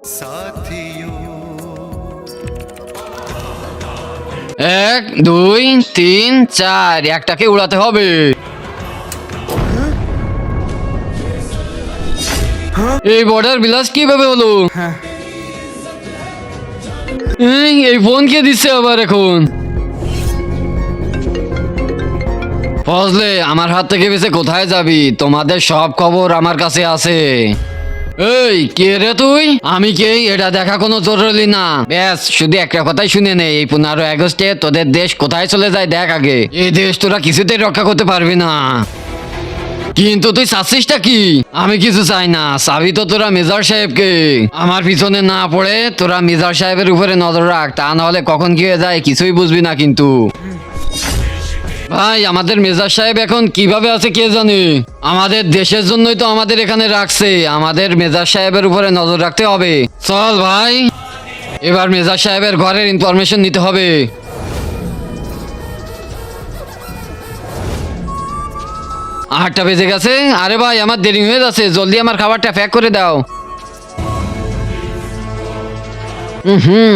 साथियों 1 2 3 4 একটাকে উড়াতে হবে। এই বর্ডার বিলাস কিভাবে হলো? এই ফোন কে দিচ্ছে আবার এখন? ফজলে, আমার হাত থেকে বেঁচে কোথায় যাবি? তোমাদের সব খবর আমার কাছে আছে। এই কে রে তুই? আমি কে এটা দেখা কোনো জরুরি না। ব্যাস শুধু একটা কথাই শুনে নে, এই 15 আগস্টে তোদের দেশ কোথায় চলে যায় দেখ আগে। এই দেশ তোরা কিছুতেই রক্ষা করতে পারবি না। কিন্তু তুই চাচ্ছিসটা কি? আমি কিছু চাই না, চাবি তো তোরা মেজর সাহেবকে। আমার পিছনে না পড়ে তোরা মেজর সাহেবের উপরে নজর রাখ, তা না হলে কখন কি হয়ে যায় কিছুই বুঝবি না কিন্তু। ভাই, আমাদের মেজর সাহেব এখন কিভাবে আছে কে জানে। আমাদের দেশের জন্যই তো আমাদের এখানে রাখছে, আমাদের মেজর সাহেবের উপরে নজর রাখতে হবে। চল ভাই, এবার মেজর সাহেবের ঘরের ইনফরমেশন নিতে হবে। 8টা বেজে গেছে। আরে ভাই, আমার দেরি হয়ে যাচ্ছে, জলদি আমার খাবারটা প্যাক করে দাও।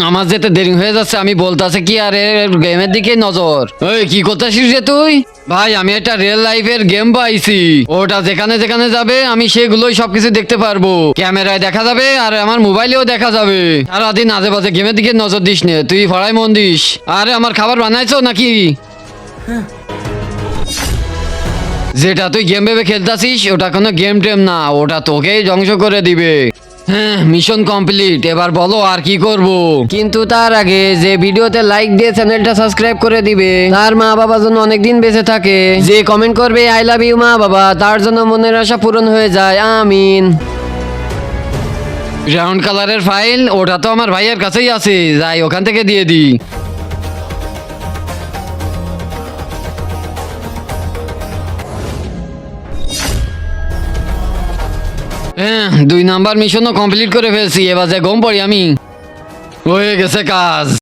আমার যেতে দেরি হয়ে যাচ্ছে, আমি বলতেছে কি আরে গেমের দিকে নজর। ওই কি করতেছিস রে তুই? ভাই, আমি একটা রিয়েল লাইফের গেম পাইছি, ওটা যেখানে যেখানে যাবে আমি সেগুলোই সবকিছু দেখতে পারবো। ক্যামেরায় দেখা যাবে আর আমার মোবাইলেও দেখা যাবে। সারাদিন আজে বাজে গেমের দিকে নজর দিস নে, তুই পড়ায় মন দিস। আরে আমার খাবার বানাইছো নাকি? যেটা তুই গেম ভেবে খেলতাছিস ওটা কোনো গেম টেম না, ওটা তোকেই ধ্বংস করে দিবে। হ্যাঁ, মিশন কমপ্লিট। এবার বলো আর কি করব? কিন্তু তার আগে যে ভিডিওতে লাইক দিয়ে চ্যানেলটা সাবস্ক্রাইব করে দিবে, তার মা বাবা যেন অনেকদিন বেঁচে থাকে। যে কমেন্ট করবে আই লাভ ইউ মা বাবা, তার জন্য মনের আশা পূরণ হয়ে যায়, আমিন। ব্রাউন কালারের ফাইল, ওটা তো আমার ভাইয়ের কাছেই আছে, যাই ওখান থেকে দিয়ে দিই। হ্যাঁ, 2 নাম্বার মিশনও কমপ্লিট করে ফেলছি, এবার যে গম পড়ি আমি। হয়ে গেছে কাজ।